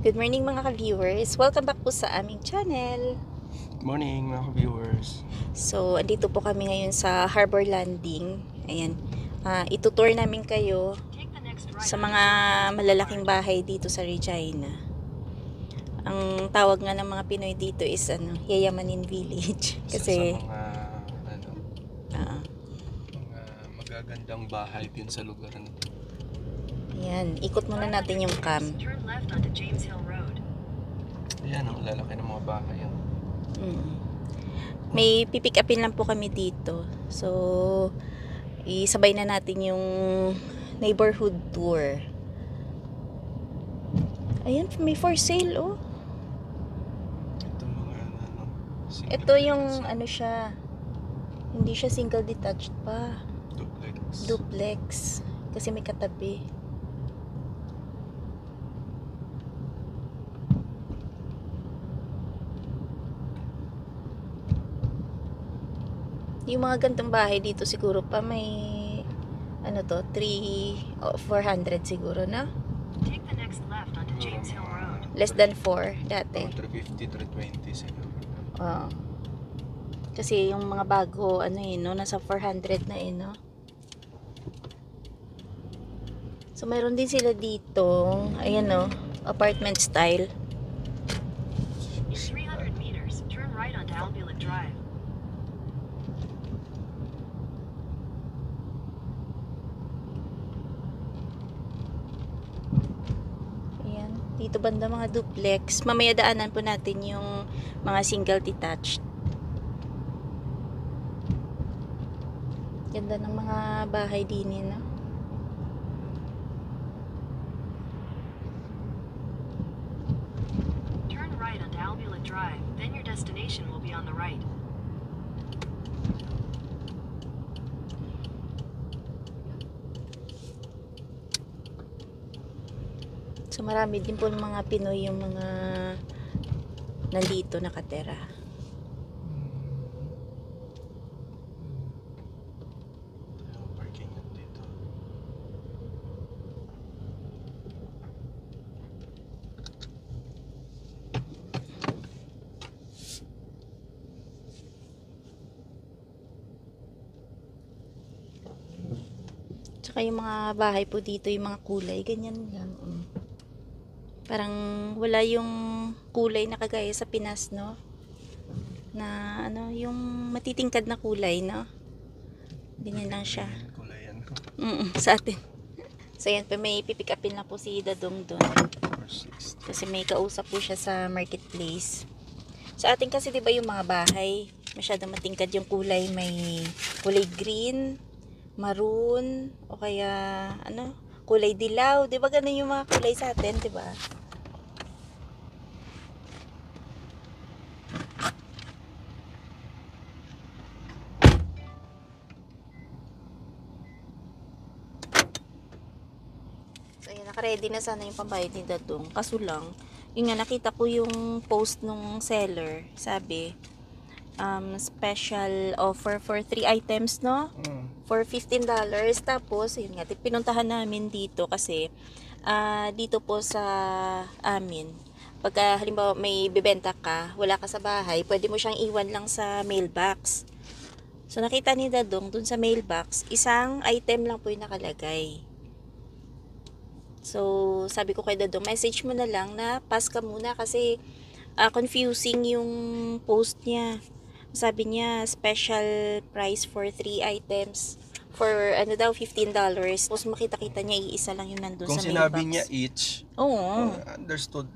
Good morning mga ka-viewers. Welcome back po sa aming channel. Good morning mga viewers. So, andito po kami ngayon sa Harbor Landing. Ayan. Itutour namin kayo sa mga malalaking bahay dito sa Regina. Ang tawag nga ng mga Pinoy dito is Yayamanin Village. Kasi Sa mga mga magagandang bahay din sa lugar na to. ayan, ikot muna natin yung cam. Turn left onto James Hill Road. Ayan, ang lalaki ng mga bahay yan. May pipick upin lang po kami dito. So, isabay na natin yung neighborhood tour. Ayan, may for sale, oh. Ito mga single Ito yung detached, siya. Hindi siya single detached pa. duplex. Duplex. Kasi may katabi. Yung mga gantong bahay dito siguro pa may 400 siguro na. Take the next left onto James Hill Road. Less than 4 dati. 350, 320 siguro. Oo. Kasi yung mga bago, nasa 400 na no? So, mayroon din sila dito, ayan apartment style. In 300 meters, turn right onto Albulet Drive. Ayan, dito banda mga duplex. Mamaya daanan po natin yung mga single detached. Ganda ng mga bahay din no? Turn right onto Albulet Drive, then your destination will be on the right. So marami din po ng mga Pinoy yung mga nandito nakatera. Parking yan dito. Tsaka yung mga bahay po dito, yung mga kulay, ganyan lang. Parang wala yung kulay na kagaya sa Pinas, no? Na yung matitingkad na kulay, no? Ganyan lang siya. Kulay yan. Sa atin. So yan po, may pipick upin lang po si Dadong doon. 460. Kasi may kausap po siya sa marketplace. Sa atin kasi 'di ba yung mga bahay, masyadong matingkad yung kulay, may kulay green, maroon, o kaya kulay dilaw, 'di ba ganun yung mga kulay sa atin, 'di ba? So ayan, naka-ready na sana yung pambayad ni Dadong. Kaso lang, yun nga, nakita ko yung post nung seller, sabi, special offer for 3 items, no? For $15. Tapos, yun nga, pinuntahan namin dito kasi dito po sa amin, pagka halimbawa may bibenta ka, wala ka sa bahay, pwede mo siyang iwan lang sa mailbox. So, nakita ni Dadong dun sa mailbox, isang item lang po yung nakalagay. So, sabi ko kay Dadong, message mo na lang na pass ka muna kasi confusing yung post niya. Sabi niya, special price for 3 items. For, $15. Tapos makita-kita niya, iisa lang yung nandun Kung sa mailbox. sinabi niya each, Oo. understood,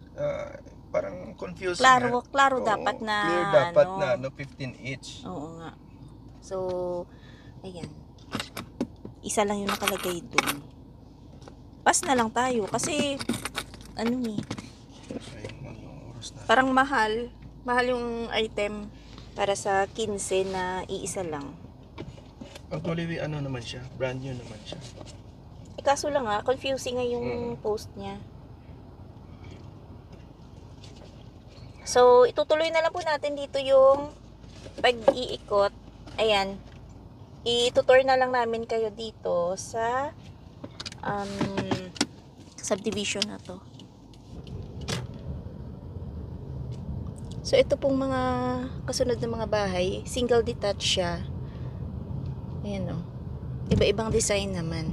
parang confused Klaro Oo, dapat na, clear dapat na 15 each. Oo nga. So, ayan. Isa lang yung nakalagay dun. Pass na lang tayo kasi Ayun, yung oras na. parang mahal yung item para sa 15 na iisa lang. Actually, naman siya, brand new naman siya. Kaso lang confusing nga yung post niya. So, itutuloy na lang po natin dito yung pag-iikot. Ayan. Itutour na lang namin kayo dito sa subdivision na to. So ito pong mga kasunod na mga bahay, single detached siya. Ayan o. Iba-ibang design naman.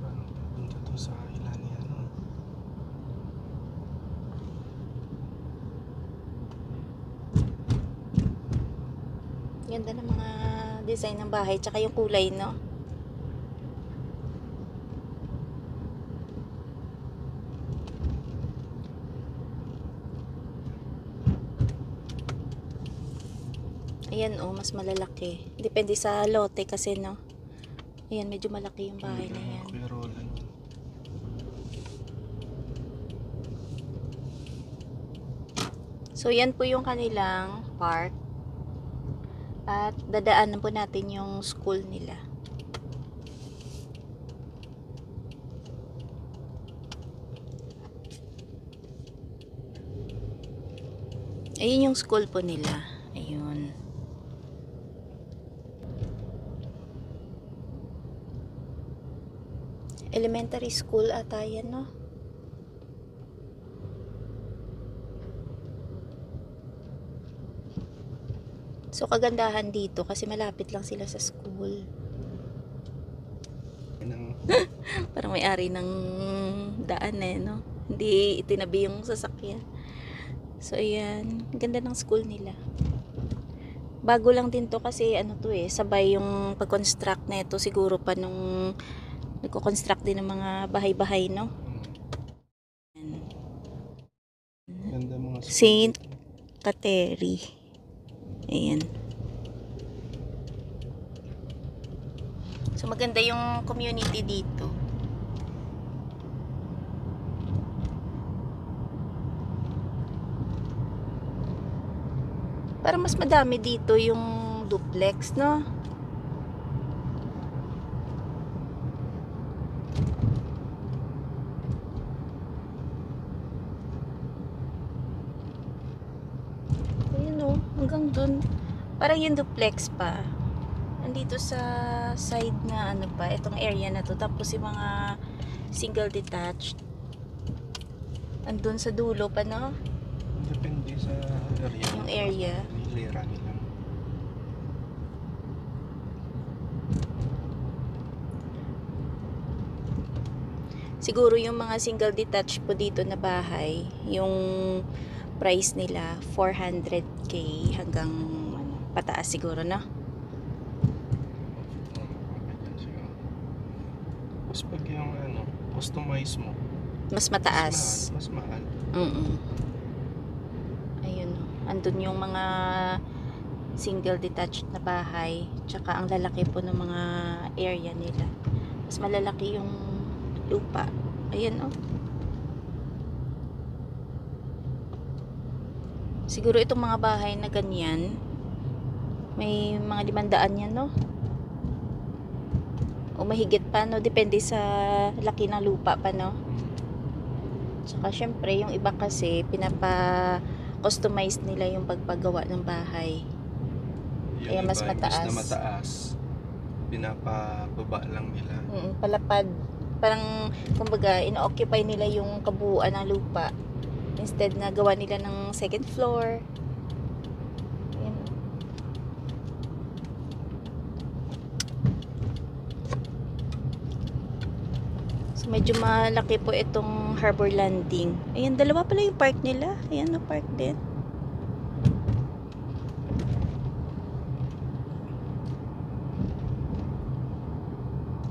Parang pupunta to sa ilan yan. No? Ganda ng mga design ng bahay, tsaka yung kulay, no? Ayan, oh, mas malalaki. Depende sa lote kasi, no? Ayan, medyo malaki yung bahay na yan. Kuya Roland. So, yan po yung kanilang park. At dadaanan po natin yung school nila. Ayun yung school po nila. Ayun. Elementary school ata yan, no? So, kagandahan dito kasi malapit lang sila sa school. Parang may-ari ng daan eh, no? Hindi itinabi yung sasakyan. So, ayan. Ganda ng school nila. Bago lang din to kasi ano to eh, sabay yung pag-construct na ito siguro pa nung nagko-construct din ng mga bahay-bahay, no? Ganda mga Saint Kateri. Ayan. So, maganda yung community dito. Para mas madami dito yung duplex, no? Ayun, no? Hanggang dun. Parang yung duplex pa. Nandito sa side na ano pa, itong area na to. Tapos yung mga single detached. Andun sa dulo pa, no? Depende sa area. Yung area. Nilira nila. Siguro yung mga single detached po dito na bahay, yung price nila 400k hanggang ano, pataas siguro, no? Ganyan siguro. Tapos pag yung ano, customize mo, Mas mataas. mas mahal. Ayun, andun yung mga single detached na bahay, tsaka ang lalaki po ng mga area nila. Mas malalaki yung lupa. Ayan, oh. Siguro itong mga bahay na ganyan, may mga 500 yan, no? O mahigit pa, no? Depende sa laki ng lupa pa, no? Tsaka syempre, yung iba kasi pinapa-customize nila yung pagpagawa ng bahay. Yung Kaya mas iba, mataas. imbis na mataas, pinapababa lang nila. Palapad. Parang, kumbaga, ino-occupy nila yung kabuuan ng lupa. Instead na gawa nila ng second floor. Ayan. So, medyo malaki po itong Harbor Landing. Ayan, dalawa pala yung park nila. Ayan, no, park din.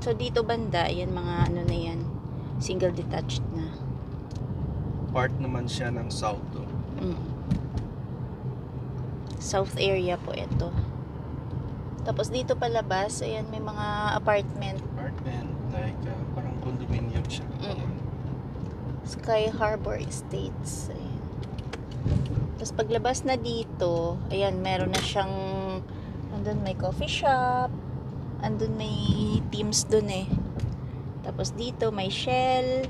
So, dito banda, ayan, mga ano na yan. Single detached na. Part naman siya ng south. Oh. South area po ito. Tapos dito palabas, ayan, may mga apartment. Apartment, like parang condominium siya. Sky Harbor Estates. Ayan. Tapos paglabas na dito, ayan, meron na siyang, andun may coffee shop, andun may Teams dun eh. Tapos dito may Shell,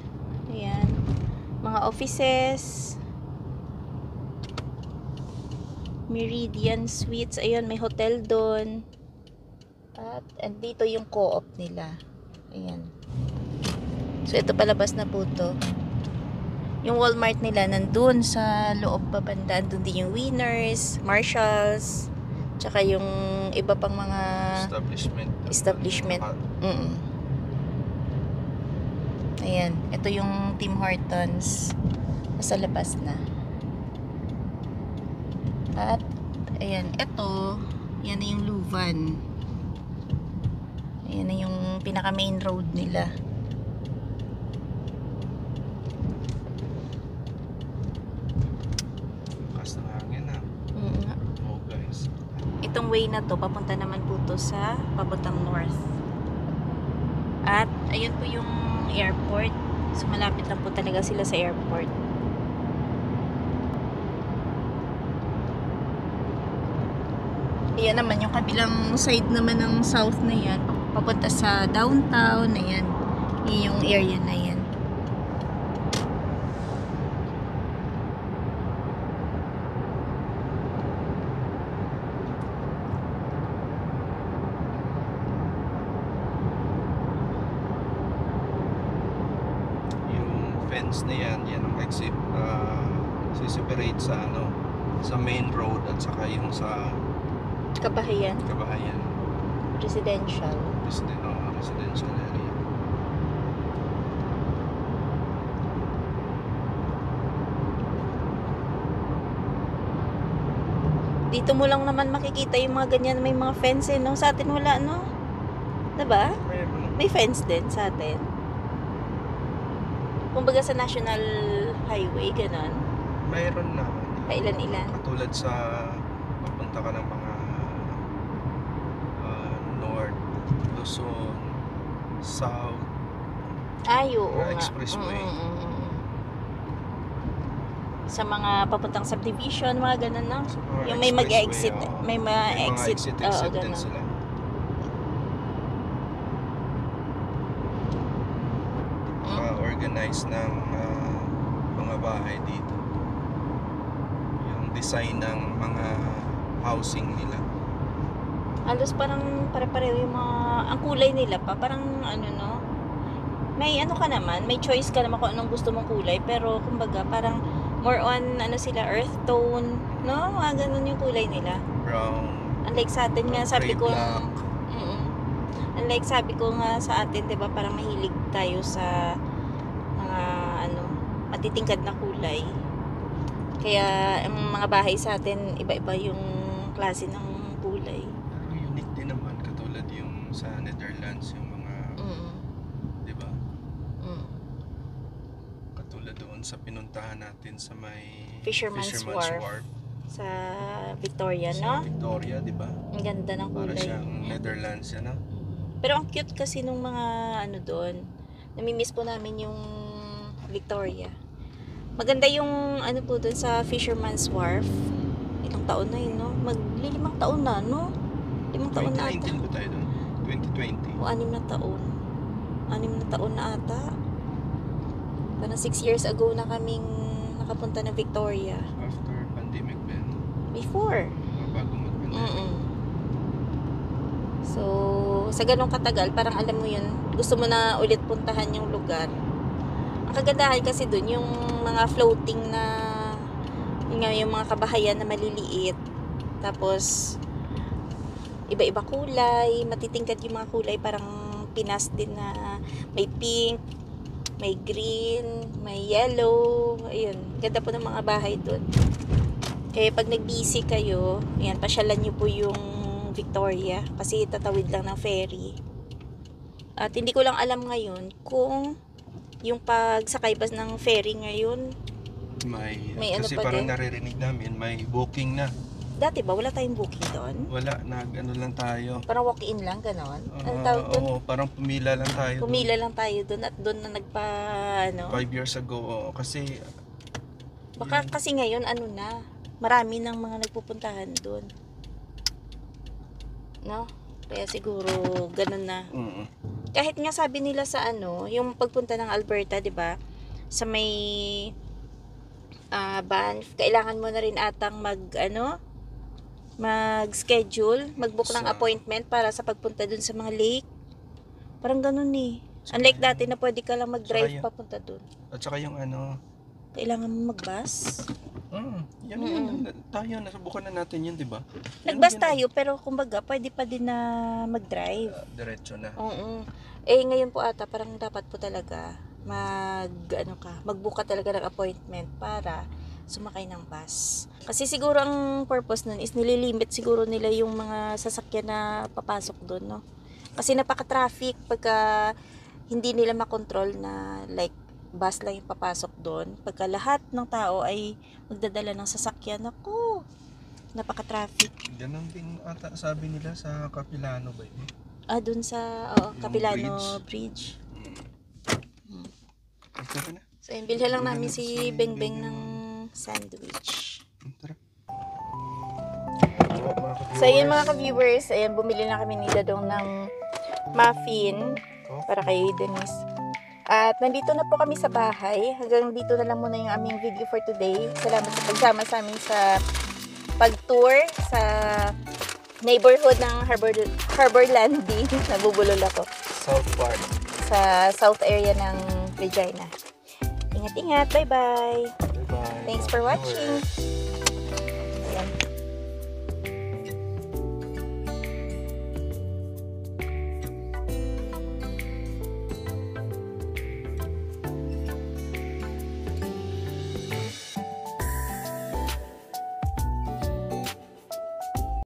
ayan, mga offices, Meridian Suites, ayan, may hotel dun. At dito yung co-op nila. Ayan. So, ito palabas na po to. Yung Walmart nila nandun sa loob pa banda. Andun din yung Winners, Marshalls, tsaka yung iba pang mga establishment. Ayan, ito yung Tim Hortons. Nasa labas na. At, ayan, ito, yan na yung Luvan. Ayan na yung pinaka main road nila. Itong way na to, papunta naman po to sa papuntang north. At ayun po yung airport. So malapit lang po talaga sila sa airport. Ayan naman yung kabilang side naman ng south na yan, papunta sa downtown. Ayan, yun yung area na yan. Fence na yan ang exit, separate sa sa main road at saka yung sa Kabahayan, residential. Residential area. Dito mo lang naman makikita yung mga ganyan, may mga fence no? Sa atin wala, no? Diba? May fence din sa atin. Kumbaga sa National Highway, ganon. Mayroon na. Pailan-ilan. Katulad sa papunta ka ng mga North, Luzon, South, Ay, oo nga. Expressway. Sa mga papuntang subdivision, mga ganon, no? Sa mga Yung may mag-exit, expressway, may ma-exit. Oo, exit din ganon. sila. Organize ng mga bahay dito. Yung design ng mga housing nila. Halos parang pare-pareho yung mga, ang kulay nila pa, parang ano, no? May ano ka naman, may choice ka naman kung anong gusto mong kulay, pero kumbaga parang more on, ano sila, earth tone, no? Mga ganun yung kulay nila. Brown. Unlike sa atin nga, sabi ko, black. unlike sabi ko nga sa atin, diba, parang mahilig tayo sa mga, ano, matitingkad na kulay. Kaya, ang mga bahay sa atin, iba-iba yung klase ng kulay. Pero unique din naman, katulad yung sa Netherlands, yung mga, di ba? Katulad doon sa pinuntahan natin sa may Fisherman's Wharf. Sa Victoria, Sa no? Victoria, di ba? Ang ganda ng Para kulay. siyang Netherlands yan, no? Pero ang cute kasi nung mga ano doon. Namimiss po namin yung Victoria. Maganda yung ano po doon sa Fisherman's Wharf. Ilang taon na yun, no? Magli-5 taon na, no? 5 taon na ata. 2019 ba tayo doon? 2020. O 6 na taon. 6 na taon na ata. Parang 6 years ago na kaming nakapunta ng Victoria. After pandemic ba yun? Before. Bago mag-pandemic. So, sa ganong katagal, parang alam mo yun, gusto mo na ulit puntahan yung lugar. Ang kagandahan kasi dun, yung mga floating na, yung mga kabahayan na maliliit. Tapos, iba-iba kulay, matitingkad yung mga kulay, parang Pinas din na may pink, may green, may yellow. Ayun, ganda po ng mga bahay dun. Kaya pag nag-busy kayo, ayan, pasyalan nyo po yung Victoria kasi tatawid lang ng ferry. At hindi ko lang alam ngayon kung yung pagsakay ba ng ferry ngayon, may ano kasi pa parang din? naririnig namin, may booking na. Dati ba wala tayong booking doon? Wala, nag-ano lang tayo. Parang walk-in lang, ganon? Ano tawag doon? Oo, parang pumila lang tayo. Pumila lang tayo doon at doon na nagpa, ano? 5 years ago, oo, kasi Baka kasi ngayon, ano na, marami ng mga nagpupuntahan doon. No? Kaya siguro, ganun na. Kahit nga sabi nila sa ano, yung pagpunta ng Alberta, 'di ba? Sa may Banff, kailangan mo na rin atang mag-schedule, mag-book ng Sa- appointment para sa pagpunta dun sa mga lake. Parang ganun eh. Unlike dati na pwede ka lang mag-drive Saka yun. papunta dun. At saka yung ano, Kailangan mo mag-bus. yan yun. Tayo, nasubukan na natin yun, di ba? Nag-bus tayo, pero kumbaga, pwede pa din na mag-drive. Diretso na. Oo. Eh, ngayon po ata, parang dapat po talaga magbook ka talaga ng appointment para sumakay ng bus. Kasi siguro ang purpose nun is nililimit siguro nila yung mga sasakyan na papasok doon, no? Kasi napaka-traffic pagka hindi nila makontrol na like bus lang yung papasok doon. Pagka lahat ng tao ay magdadala ng sasakyan, ako, napaka-traffic. Ganon din ata sabi nila sa Capilano ba yun? Doon sa Yung Capilano Bridge. Tara na. So, yun, bilhin lang namin si Bengbeng ng sandwich. Tara. So, yun mga ka-viewers, ayan, bumili na kami ni Dadong ng muffin para kay Denise. At nandito na po kami sa bahay. Hanggang dito na lang muna yung aming video for today. Salamat sa pagsama sa amin sa pag-tour sa neighborhood ng Harborlandi. Nabubulol ako. South Park. Sa south area ng Regina. Ingat-ingat. Bye-bye. Bye-bye. Thanks for watching.